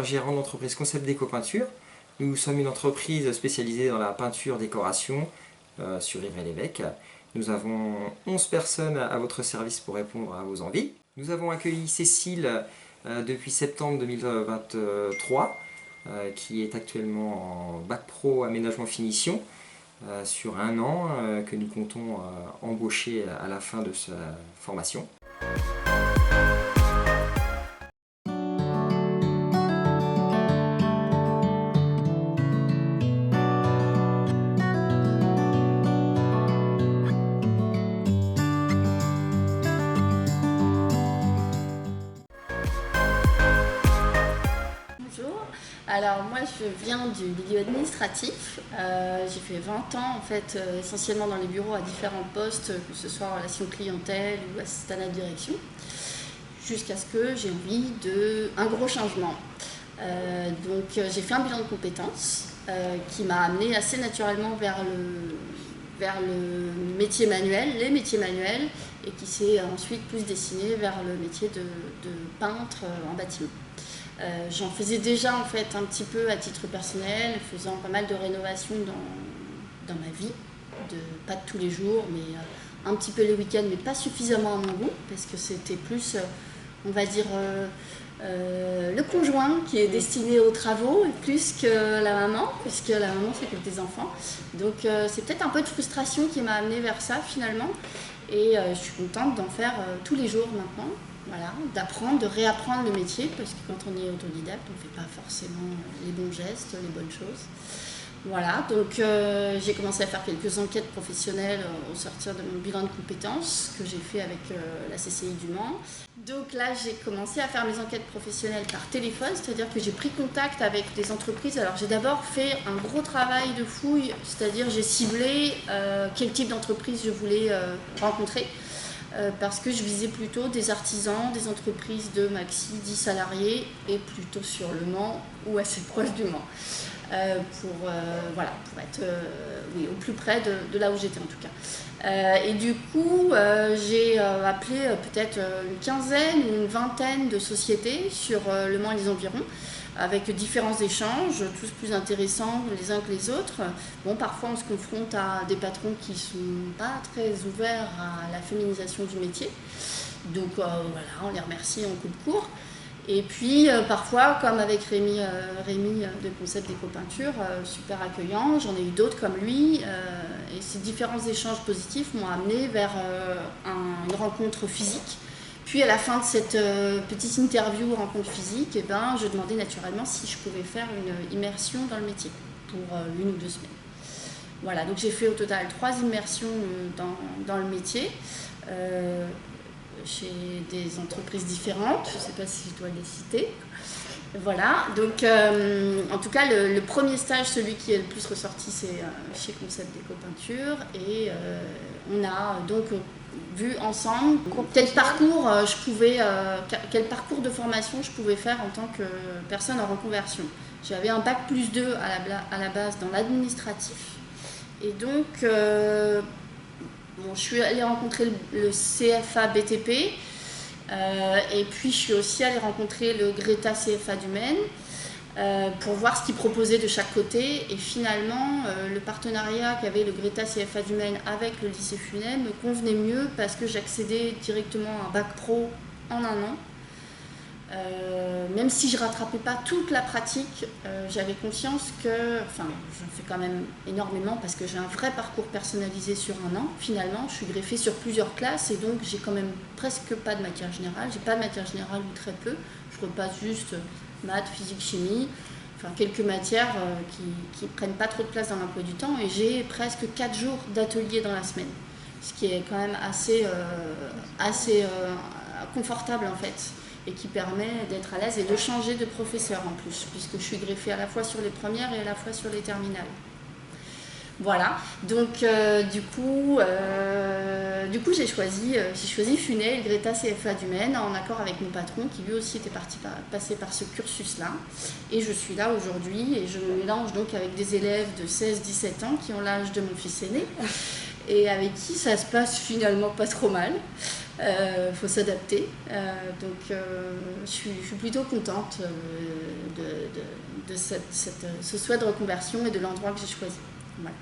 gérant de l'entreprise Concept Déco Peinture. Nous sommes une entreprise spécialisée dans la peinture décoration sur Ivry-l'Évêque. Nous avons 11 personnes à votre service pour répondre à vos envies. Nous avons accueilli Cécile depuis septembre 2023, qui est actuellement en Bac Pro Aménagement Finition, sur 1 an, que nous comptons embaucher à la fin de sa formation. Alors moi je viens du milieu administratif, j'ai fait 20 ans en fait essentiellement dans les bureaux à différents postes, que ce soit en relation clientèle ou assistant de direction, jusqu'à ce que j'ai envie d'un gros changement. Donc j'ai fait un bilan de compétences qui m'a amené assez naturellement vers le métier manuel, les métiers manuels, et qui s'est ensuite plus dessiné vers le métier de peintre en bâtiment. J'en faisais déjà en fait un petit peu à titre personnel, faisant pas mal de rénovations dans ma vie, pas de tous les jours, mais un petit peu les week-ends, mais pas suffisamment à mon goût, parce que c'était plus, on va dire, le conjoint qui est destiné aux travaux, plus que la maman, puisque la maman s'occupe des enfants. Donc c'est peut-être un peu de frustration qui m'a amenée vers ça finalement, et je suis contente d'en faire tous les jours maintenant. Voilà, d'apprendre, de réapprendre le métier, parce que quand on est autodidacte, on ne fait pas forcément les bons gestes, les bonnes choses. Voilà, donc j'ai commencé à faire quelques enquêtes professionnelles au sortir de mon bilan de compétences que j'ai fait avec la CCI du Mans. Donc là, j'ai commencé à faire mes enquêtes professionnelles par téléphone, c'est-à-dire que j'ai pris contact avec des entreprises. Alors j'ai d'abord fait un gros travail de fouille, c'est-à-dire j'ai ciblé quel type d'entreprise je voulais rencontrer. Parce que je visais plutôt des artisans, des entreprises de maxi 10 salariés et plutôt sur le Mans ou assez proche du Mans pour être au plus près de là où j'étais en tout cas. Et du coup, j'ai appelé peut-être une quinzaine ou une vingtaine de sociétés sur le Mans et les environs, avec différents échanges, tous plus intéressants les uns que les autres. Bon, parfois on se confronte à des patrons qui ne sont pas très ouverts à la féminisation du métier. Donc voilà, on les remercie en coup de cours. Et puis parfois, comme avec Rémi de Concept Déco Peinture, super accueillant, j'en ai eu d'autres comme lui. Et ces différents échanges positifs m'ont amené vers une rencontre physique. Puis à la fin de cette petite interview, rencontre physique, je demandais naturellement si je pouvais faire une immersion dans le métier pour 1 ou 2 semaines. Voilà, donc j'ai fait au total 3 immersions dans le métier, chez des entreprises différentes, je ne sais pas si je dois les citer. Voilà, donc en tout cas le premier stage, celui qui est le plus ressorti, c'est chez Concept Déco Peinture, et on a donc vu ensemble quel parcours de formation je pouvais faire en tant que personne en reconversion. J'avais un bac plus 2 à la base dans l'administratif, et donc je suis allée rencontrer le CFA BTP, et puis je suis aussi allée rencontrer le Greta CFA du Maine pour voir ce qu'ils proposaient de chaque côté, et finalement le partenariat qu'avait le Greta CFA du Maine avec le lycée Funet me convenait mieux, parce que j'accédais directement à un bac pro en 1 an. Même si je ne rattrapais pas toute la pratique, j'avais conscience que, j'en fais quand même énormément parce que j'ai un vrai parcours personnalisé sur 1 an. Finalement, je suis greffée sur plusieurs classes, et donc j'ai quand même presque pas de matière générale. J'ai pas de matière générale ou très peu. Je repasse juste maths, physique, chimie, quelques matières qui prennent pas trop de place dans l'emploi du temps, et j'ai presque 4 jours d'atelier dans la semaine, ce qui est quand même assez confortable en fait, et qui permet d'être à l'aise et de changer de professeur en plus, puisque je suis greffée à la fois sur les premières et à la fois sur les terminales. Voilà, donc du coup j'ai choisi Funet, le Greta CFA du Maine, en accord avec mon patron qui lui aussi était passé par ce cursus-là. Et je suis là aujourd'hui, et je me mélange donc avec des élèves de 16-17 ans qui ont l'âge de mon fils aîné, et avec qui ça se passe finalement pas trop mal. faut s'adapter. Donc je suis plutôt contente de ce souhait de reconversion et de l'endroit que j'ai choisi. Voilà.